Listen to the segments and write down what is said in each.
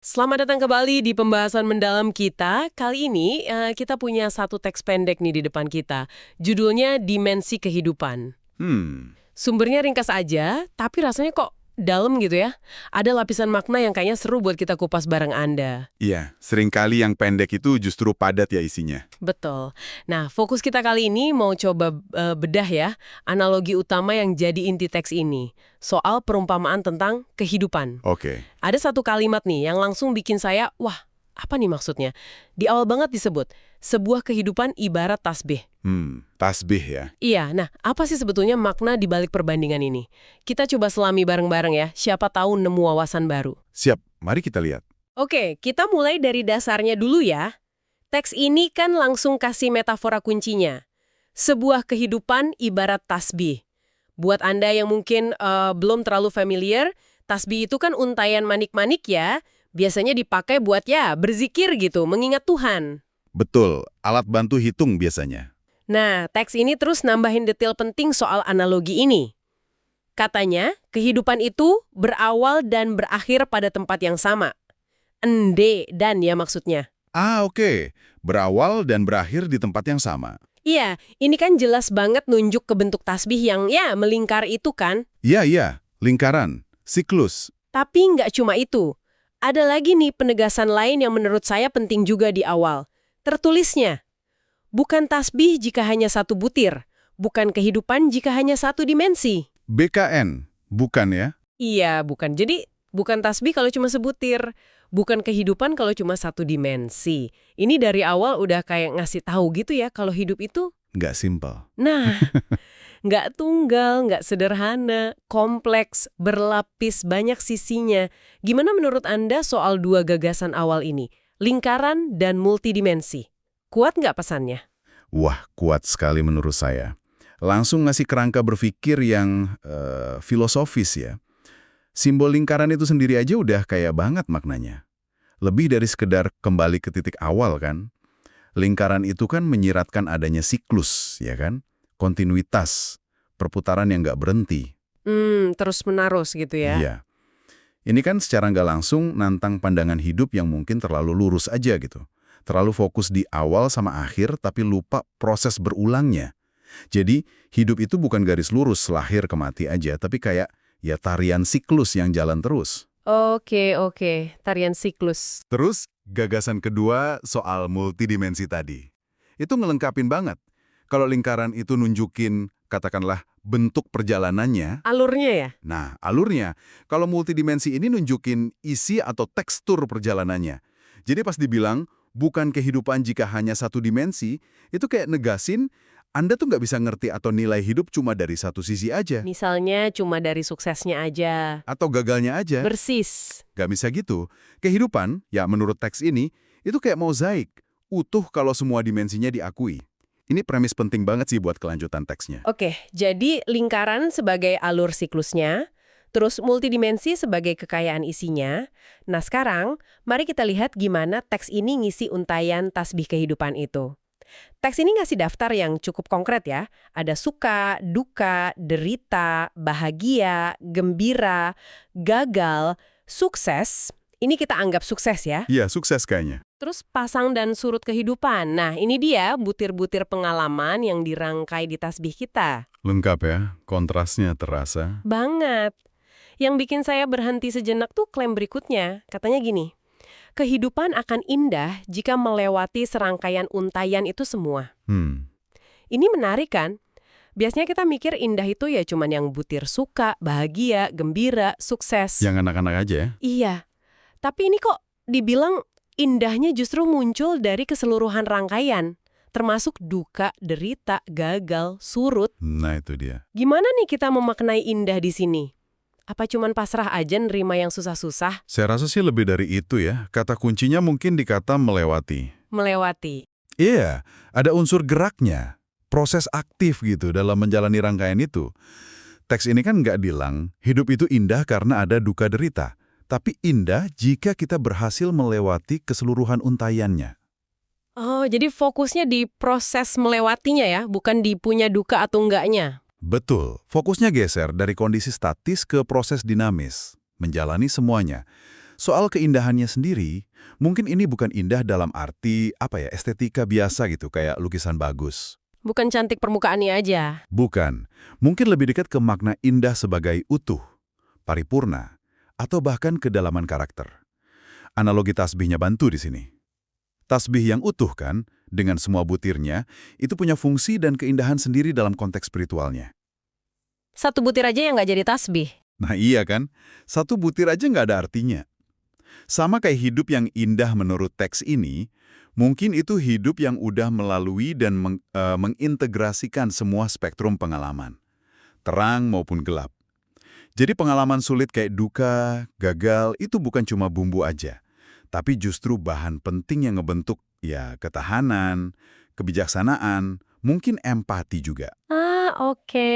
Selamat datang kembali di pembahasan mendalam kita. Kali ini kita punya satu teks pendek nih di depan kita. Judulnya Dimensi Kehidupan. Hmm, Sumbernya ringkas aja, tapi rasanya kok dalam gitu ya. Ada lapisan makna yang kayaknya seru buat kita kupas bareng Anda. iya, seringkali yang pendek itu justru padat ya isinya. Betul. Nah, fokus kita kali ini mau coba bedah ya, analogi utama yang jadi inti teks ini. Soal perumpamaan tentang kehidupan. Oke, Ada satu kalimat nih yang langsung bikin saya, wah, apa nih maksudnya? Di awal banget disebut, sebuah kehidupan ibarat tasbih. tasbih ya. Iya, nah apa sih sebetulnya makna di balik perbandingan ini? Kita coba selami bareng-bareng ya, siapa tahu nemu wawasan baru. Siap, mari kita lihat. Oke, kita mulai dari dasarnya dulu ya. Teks ini kan langsung kasih metafora kuncinya. Sebuah kehidupan ibarat tasbih. Buat Anda yang mungkin belum terlalu familiar, tasbih itu kan untayan manik-manik ya. Biasanya dipakai buat ya berzikir gitu, mengingat Tuhan. Betul, alat bantu hitung biasanya. Nah, teks ini terus nambahin detail penting soal analogi ini. Katanya, kehidupan itu berawal dan berakhir pada tempat yang sama. Ende dan ya maksudnya. Oke. Berawal dan berakhir di tempat yang sama. Iya, ini kan jelas banget nunjuk ke bentuk tasbih yang ya melingkar itu kan. Iya, lingkaran, siklus. Tapi nggak cuma itu. Ada lagi nih penegasan lain yang menurut saya penting juga di awal. Tertulisnya, bukan tasbih jika hanya satu butir, bukan kehidupan jika hanya satu dimensi. BKN, bukan ya? Iya, bukan. Jadi, bukan tasbih kalau cuma sebutir, bukan kehidupan kalau cuma satu dimensi. Ini dari awal udah kayak ngasih tahu gitu ya kalau hidup itu, Nggak simpel. nah, nggak tunggal, nggak sederhana, kompleks, berlapis, banyak sisinya. Gimana menurut Anda soal dua gagasan awal ini? Lingkaran dan multidimensi. Kuat nggak pesannya? Wah, kuat sekali menurut saya. Langsung ngasih kerangka berpikir yang filosofis ya. Simbol lingkaran itu sendiri aja udah kaya banget maknanya. Lebih dari sekedar kembali ke titik awal kan. Lingkaran itu kan menyiratkan adanya siklus, ya kan? Kontinuitas, perputaran yang nggak berhenti. Terus menerus gitu ya. Iya. Ini kan secara nggak langsung nantang pandangan hidup yang mungkin terlalu lurus aja gitu. Terlalu fokus di awal sama akhir tapi lupa proses berulangnya. Jadi, hidup itu bukan garis lurus lahir ke mati aja, tapi kayak ya tarian siklus yang jalan terus. Oke, tarian siklus. Terus, gagasan kedua soal multidimensi tadi. Itu ngelengkapin banget. Kalau lingkaran itu nunjukin, katakanlah, bentuk perjalanannya, Alurnya ya? nah alurnya, kalau multidimensi ini nunjukin isi atau tekstur perjalanannya. Jadi pas dibilang, bukan kehidupan jika hanya satu dimensi, itu kayak negasin, Anda tuh nggak bisa ngerti atau nilai hidup cuma dari satu sisi aja. Misalnya cuma dari suksesnya aja. Atau gagalnya aja. Persis. Gak bisa gitu. Kehidupan, ya menurut teks ini, itu kayak mozaik. Utuh kalau semua dimensinya diakui. Ini premis penting banget sih buat kelanjutan teksnya. Oke, jadi lingkaran sebagai alur siklusnya, terus multidimensi sebagai kekayaan isinya. Nah sekarang, mari kita lihat gimana teks ini ngisi untayan tasbih kehidupan itu. Teks ini ngasih daftar yang cukup konkret ya. Ada suka, duka, derita, bahagia, gembira, gagal, sukses. Ini kita anggap sukses ya. Iya, sukses kayaknya. Terus pasang dan surut kehidupan. Nah, ini dia butir-butir pengalaman yang dirangkai di tasbih kita. Lengkap ya, kontrasnya terasa. Banget. Yang bikin saya berhenti sejenak tuh klaim berikutnya. Katanya gini, kehidupan akan indah jika melewati serangkaian untayan itu semua. Ini menarik kan? Biasanya kita mikir indah itu ya cuman yang butir suka, bahagia, gembira, sukses. Yang anak-anak aja ya. Iya. Tapi ini kok dibilang indahnya justru muncul dari keseluruhan rangkaian. Termasuk duka, derita, gagal, surut. Nah itu dia. Gimana nih kita memaknai indah di sini? Apa cuman pasrah aja nerima yang susah-susah? Saya rasa sih lebih dari itu ya. Kata kuncinya mungkin di kata melewati. Melewati. Iya, ada unsur geraknya. Proses aktif gitu dalam menjalani rangkaian itu. Teks ini kan nggak bilang, hidup itu indah karena ada duka derita. Tapi indah jika kita berhasil melewati keseluruhan untayannya. Oh, jadi fokusnya di proses melewatinya ya, bukan di punya duka atau enggaknya. Betul, fokusnya geser dari kondisi statis ke proses dinamis. Menjalani semuanya. Soal keindahannya sendiri, mungkin ini bukan indah dalam arti, estetika biasa gitu, kayak lukisan bagus. Bukan cantik permukaannya aja. Bukan. Mungkin lebih dekat ke makna indah sebagai utuh, paripurna, atau bahkan kedalaman karakter. Analogi tasbihnya bantu di sini. Tasbih yang utuh kan, dengan semua butirnya, itu punya fungsi dan keindahan sendiri dalam konteks spiritualnya. Satu butir aja yang nggak jadi tasbih. Nah iya kan, satu butir aja nggak ada artinya. Sama kayak hidup yang indah menurut teks ini, mungkin itu hidup yang udah melalui dan mengintegrasikan semua spektrum pengalaman, terang maupun gelap. Jadi pengalaman sulit kayak duka, gagal, itu bukan cuma bumbu aja, tapi justru bahan penting yang ngebentuk ketahanan, kebijaksanaan, mungkin empati juga. Ah, oke.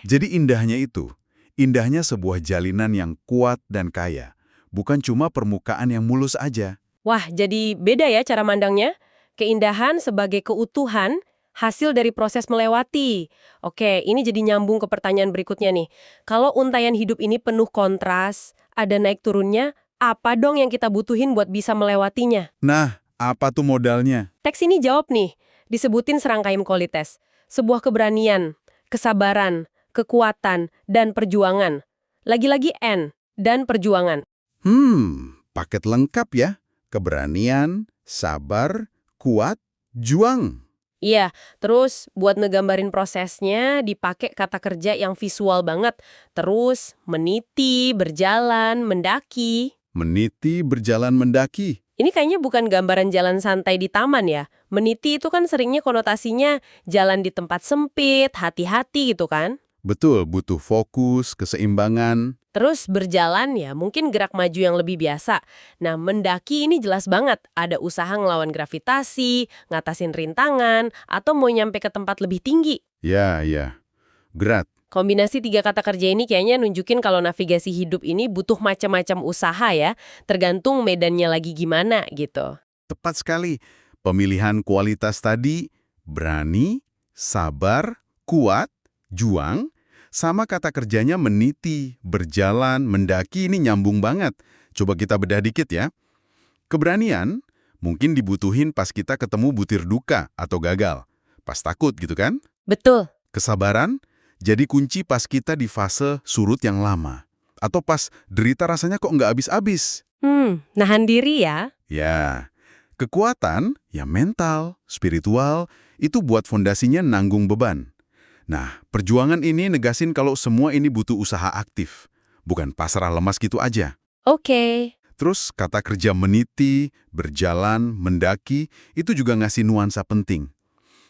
Jadi indahnya sebuah jalinan yang kuat dan kaya, bukan cuma permukaan yang mulus aja. Wah, jadi beda ya cara mandangnya. Keindahan sebagai keutuhan, hasil dari proses melewati. Oke, ini jadi nyambung ke pertanyaan berikutnya nih. Kalau untayan hidup ini penuh kontras, ada naik turunnya, apa dong yang kita butuhin buat bisa melewatinya? Nah, apa tuh modalnya? Teks ini jawab nih, disebutin serangkaian kualitas. Sebuah keberanian, kesabaran, kekuatan, dan perjuangan. Lagi-lagi N, dan perjuangan. Paket lengkap ya. Keberanian, sabar, kuat, juang. Iya, terus buat ngegambarin prosesnya dipakai kata kerja yang visual banget. Terus meniti, berjalan, mendaki. Meniti, berjalan, mendaki. Ini kayaknya bukan gambaran jalan santai di taman ya. Meniti itu kan seringnya konotasinya jalan di tempat sempit, hati-hati gitu kan. Betul, butuh fokus, keseimbangan. Terus berjalan ya mungkin gerak maju yang lebih biasa. Nah mendaki ini jelas banget ada usaha ngelawan gravitasi, ngatasin rintangan, atau mau nyampe ke tempat lebih tinggi. Ya. Gerak. Kombinasi tiga kata kerja ini kayaknya nunjukin kalau navigasi hidup ini butuh macam-macam usaha ya, tergantung medannya lagi gimana gitu. Tepat sekali. Pemilihan kualitas tadi, berani, sabar, kuat, juang, sama kata kerjanya meniti, berjalan, mendaki ini nyambung banget. Coba kita bedah dikit ya. Keberanian mungkin dibutuhin pas kita ketemu butir duka atau gagal. Pas takut gitu kan? Betul. Kesabaran jadi kunci pas kita di fase surut yang lama. Atau pas derita rasanya kok nggak habis-habis. Nahan diri ya. Ya, kekuatan, mental, spiritual, itu buat fondasinya nanggung beban. Nah, perjuangan ini negasin kalau semua ini butuh usaha aktif, bukan pasrah lemas gitu aja. Oke. Terus kata kerja meniti, berjalan, mendaki, itu juga ngasih nuansa penting.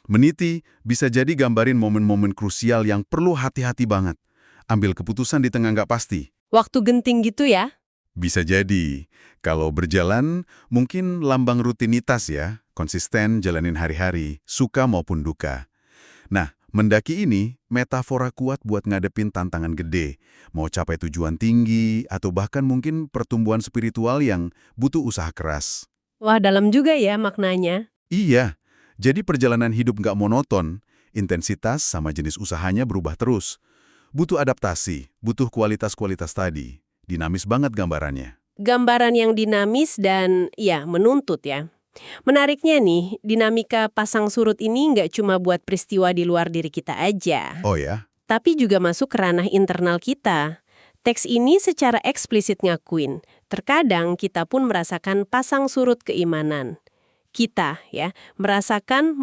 Meniti bisa jadi gambarin momen-momen krusial yang perlu hati-hati banget. Ambil keputusan di tengah nggak pasti. Waktu genting gitu ya. Bisa jadi. Kalau berjalan, mungkin lambang rutinitas ya, konsisten jalanin hari-hari, suka maupun duka. Nah, mendaki ini metafora kuat buat ngadepin tantangan gede, mau capai tujuan tinggi, atau bahkan mungkin pertumbuhan spiritual yang butuh usaha keras. Wah, dalam juga ya maknanya. Iya, jadi perjalanan hidup nggak monoton, intensitas sama jenis usahanya berubah terus. Butuh adaptasi, butuh kualitas-kualitas tadi. Dinamis banget gambarannya. Gambaran yang dinamis dan menuntut ya. Menariknya nih, dinamika pasang surut ini nggak cuma buat peristiwa di luar diri kita aja. Oh ya? Tapi juga masuk ke ranah internal kita. Teks ini secara eksplisit ngakuin, terkadang kita pun merasakan pasang surut keimanan. Kita merasakan.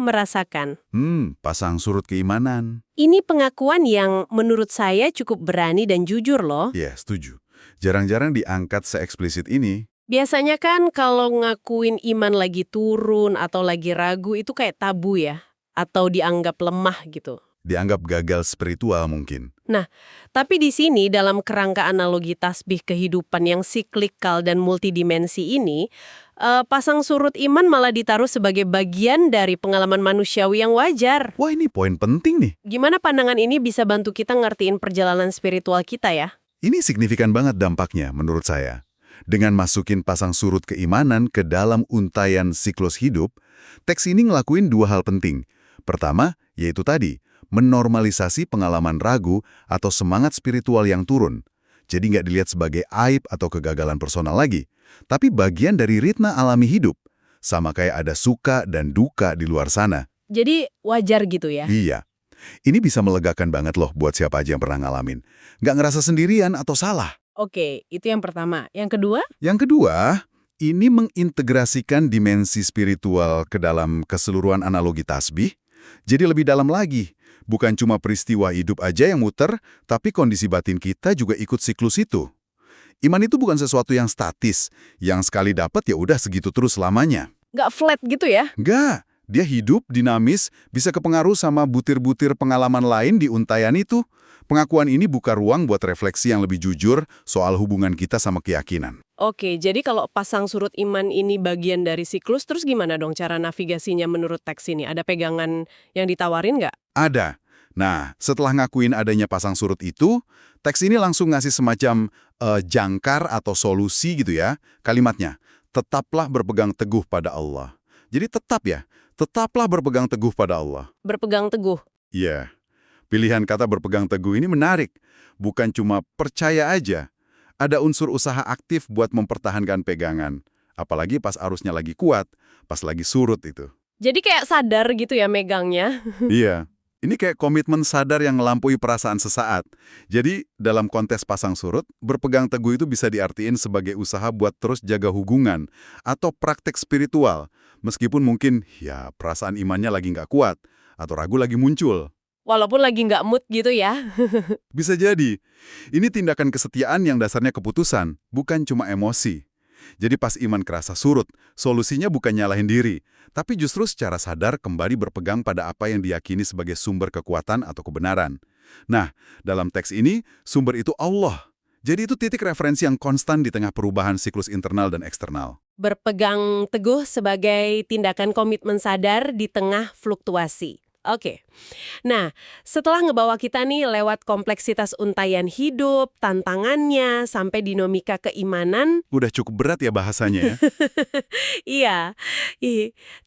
Pasang surut keimanan. Ini pengakuan yang menurut saya cukup berani dan jujur loh. Ya, setuju. Jarang-jarang diangkat seeksplisit ini. Biasanya kan kalau ngakuin iman lagi turun atau lagi ragu itu kayak tabu ya. Atau dianggap lemah gitu. Dianggap gagal spiritual mungkin. Nah, tapi di sini dalam kerangka analogi tasbih kehidupan yang siklikal dan multidimensi ini, pasang surut iman malah ditaruh sebagai bagian dari pengalaman manusiawi yang wajar. Wah, ini poin penting nih. Gimana pandangan ini bisa bantu kita ngertiin perjalanan spiritual kita ya? Ini signifikan banget dampaknya menurut saya. Dengan masukin pasang surut keimanan ke dalam untayan siklus hidup, teks ini ngelakuin dua hal penting. Pertama, yaitu tadi, menormalisasi pengalaman ragu atau semangat spiritual yang turun. Jadi nggak dilihat sebagai aib atau kegagalan personal lagi, tapi bagian dari ritme alami hidup. Sama kayak ada suka dan duka di luar sana. Jadi wajar gitu ya? Iya. Ini bisa melegakan banget loh buat siapa aja yang pernah ngalamin. Nggak ngerasa sendirian atau salah. Oke, itu yang pertama. Yang kedua? Yang kedua, ini mengintegrasikan dimensi spiritual ke dalam keseluruhan analogi tasbih. Jadi lebih dalam lagi. Bukan cuma peristiwa hidup aja yang muter, tapi kondisi batin kita juga ikut siklus itu. Iman itu bukan sesuatu yang statis, yang sekali dapat ya udah segitu terus selamanya. Nggak flat gitu ya? Nggak, dia hidup, dinamis, bisa kepengaruh sama butir-butir pengalaman lain di untayan itu. Pengakuan ini buka ruang buat refleksi yang lebih jujur soal hubungan kita sama keyakinan. Oke, jadi kalau pasang surut iman ini bagian dari siklus, terus gimana dong cara navigasinya menurut teks ini? Ada pegangan yang ditawarin nggak? Ada. Nah, setelah ngakuin adanya pasang surut itu, teks ini langsung ngasih semacam jangkar atau solusi gitu ya. Kalimatnya, tetaplah berpegang teguh pada Allah. Jadi tetaplah berpegang teguh pada Allah. Berpegang teguh. Iya, pilihan kata berpegang teguh ini menarik. Bukan cuma percaya aja. Ada unsur usaha aktif buat mempertahankan pegangan. Apalagi pas arusnya lagi kuat, pas lagi surut itu. Jadi kayak sadar gitu ya megangnya. Iya. Ini kayak komitmen sadar yang melampaui perasaan sesaat. Jadi, dalam konteks pasang surut, berpegang teguh itu bisa diartiin sebagai usaha buat terus jaga hubungan atau praktek spiritual, meskipun mungkin, ya, perasaan imannya lagi nggak kuat atau ragu lagi muncul. Walaupun lagi nggak mood gitu ya. Bisa jadi. Ini tindakan kesetiaan yang dasarnya keputusan, bukan cuma emosi. Jadi pas iman kerasa surut, solusinya bukan nyalahin diri, tapi justru secara sadar kembali berpegang pada apa yang diyakini sebagai sumber kekuatan atau kebenaran. Nah, dalam teks ini, sumber itu Allah. Jadi itu titik referensi yang konstan di tengah perubahan siklus internal dan eksternal. Berpegang teguh sebagai tindakan komitmen sadar di tengah fluktuasi. Oke. Nah, setelah ngebawa kita nih lewat kompleksitas untayan hidup, tantangannya, sampai dinamika keimanan. Udah cukup berat ya bahasanya ya? Iya.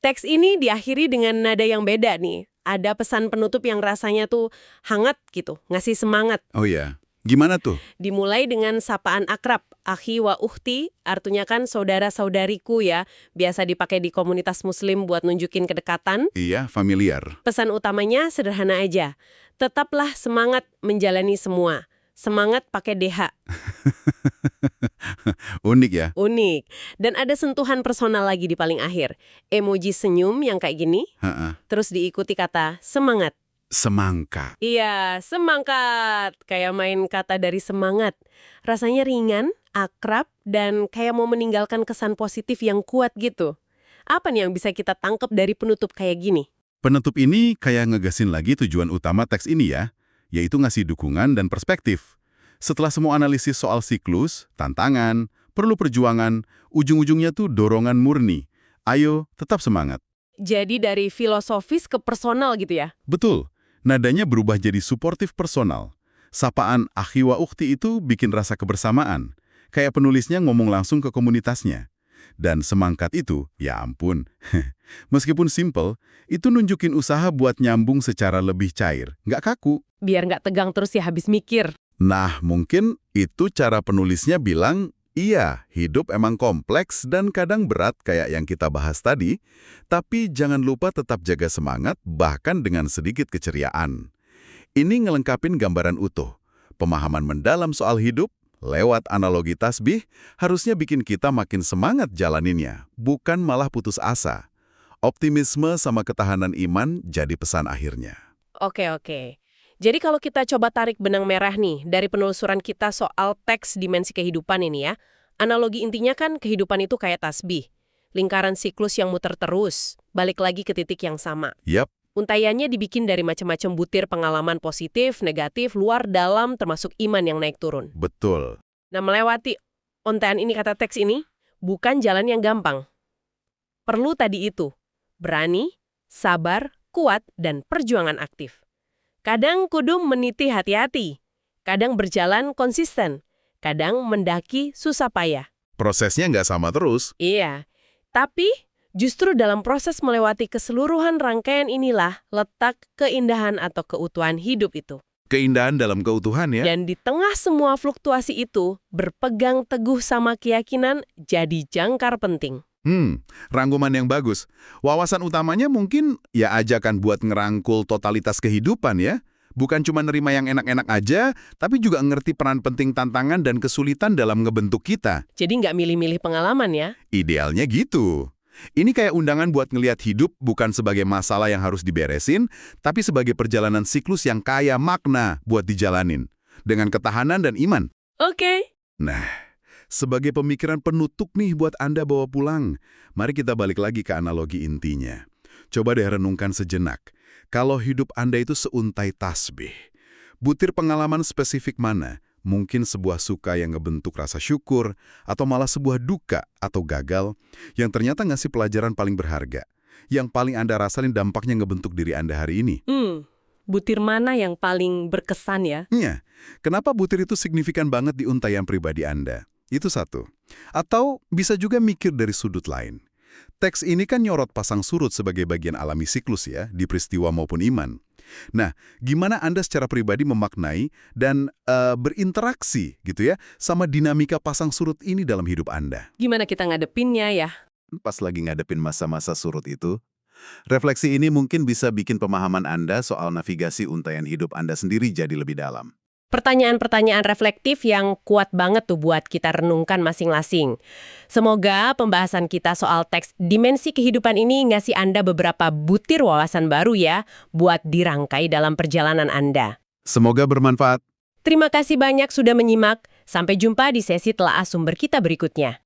Teks ini diakhiri dengan nada yang beda nih. Ada pesan penutup yang rasanya tuh hangat gitu, ngasih semangat. Oh iya. Gimana tuh? Dimulai dengan sapaan akrab, akhi wa ukhti, artinya kan saudara-saudariku ya, biasa dipakai di komunitas muslim buat nunjukin kedekatan. Iya, familiar. Pesan utamanya sederhana aja, tetaplah semangat menjalani semua. Semangat pakai DH. Unik ya? Unik. Dan ada sentuhan personal lagi di paling akhir. Emoji senyum yang kayak gini, terus diikuti kata semangat. Semangka. Iya, semangkat. Kayak main kata dari semangat. Rasanya ringan, akrab, dan kayak mau meninggalkan kesan positif yang kuat gitu. Apa nih yang bisa kita tangkap dari penutup kayak gini? Penutup ini kayak ngegasin lagi tujuan utama teks ini ya, yaitu ngasih dukungan dan perspektif. Setelah semua analisis soal siklus, tantangan, perlu perjuangan, ujung-ujungnya tuh dorongan murni. Ayo, tetap semangat. Jadi dari filosofis ke personal gitu ya? Betul. Nadanya berubah jadi suportif personal. Sapaan akhi wa ukhti itu bikin rasa kebersamaan. Kayak penulisnya ngomong langsung ke komunitasnya. Dan semangkat itu, ya ampun. Meskipun simple, itu nunjukin usaha buat nyambung secara lebih cair. Nggak kaku. Biar nggak tegang terus ya habis mikir. Nah, mungkin itu cara penulisnya bilang, iya, hidup emang kompleks dan kadang berat kayak yang kita bahas tadi, tapi jangan lupa tetap jaga semangat bahkan dengan sedikit keceriaan. Ini ngelengkapin gambaran utuh. Pemahaman mendalam soal hidup, lewat analogi tasbih, harusnya bikin kita makin semangat jalaninnya, bukan malah putus asa. Optimisme sama ketahanan iman jadi pesan akhirnya. Oke. Jadi kalau kita coba tarik benang merah nih dari penelusuran kita soal teks dimensi kehidupan ini ya, analogi intinya kan kehidupan itu kayak tasbih. Lingkaran siklus yang muter terus, balik lagi ke titik yang sama. Yap. Untaiannya dibikin dari macam-macam butir pengalaman positif, negatif, luar, dalam, termasuk iman yang naik turun. Betul. Nah, melewati untaian ini kata teks ini, bukan jalan yang gampang. Perlu tadi itu, berani, sabar, kuat, dan perjuangan aktif. Kadang kudu meniti hati-hati, kadang berjalan konsisten, kadang mendaki susah payah. Prosesnya nggak sama terus. Iya, tapi justru dalam proses melewati keseluruhan rangkaian inilah letak keindahan atau keutuhan hidup itu. Keindahan dalam keutuhan ya. Dan di tengah semua fluktuasi itu, berpegang teguh sama keyakinan jadi jangkar penting. Rangkuman yang bagus. Wawasan utamanya mungkin ya ajakan buat ngerangkul totalitas kehidupan ya. Bukan cuma nerima yang enak-enak aja, tapi juga ngerti peran penting tantangan dan kesulitan dalam ngebentuk kita. Jadi nggak milih-milih pengalaman ya. Idealnya gitu. Ini kayak undangan buat ngelihat hidup bukan sebagai masalah yang harus diberesin, tapi sebagai perjalanan siklus yang kaya makna buat dijalanin. Dengan ketahanan dan iman. Oke. Nah, sebagai pemikiran penutup nih buat Anda bawa pulang, mari kita balik lagi ke analogi intinya. Coba deh renungkan sejenak. Kalau hidup Anda itu seuntai tasbih, butir pengalaman spesifik mana? Mungkin sebuah suka yang ngebentuk rasa syukur, atau malah sebuah duka atau gagal yang ternyata ngasih pelajaran paling berharga, yang paling Anda rasain dampaknya ngebentuk diri Anda hari ini. Butir mana yang paling berkesan ya? Iya, kenapa butir itu signifikan banget di untaian pribadi Anda? Itu satu. Atau bisa juga mikir dari sudut lain. Teks ini kan nyorot pasang surut sebagai bagian alami siklus ya, di peristiwa maupun iman. Nah, gimana Anda secara pribadi memaknai dan berinteraksi gitu ya sama dinamika pasang surut ini dalam hidup Anda? Gimana kita ngadepinnya ya? Pas lagi ngadepin masa-masa surut itu, refleksi ini mungkin bisa bikin pemahaman Anda soal navigasi untaian hidup Anda sendiri jadi lebih dalam. Pertanyaan-pertanyaan reflektif yang kuat banget tuh buat kita renungkan masing-masing. Semoga pembahasan kita soal teks dimensi kehidupan ini ngasih Anda beberapa butir wawasan baru ya, buat dirangkai dalam perjalanan Anda. Semoga bermanfaat. Terima kasih banyak sudah menyimak. Sampai jumpa di sesi telaah sumber kita berikutnya.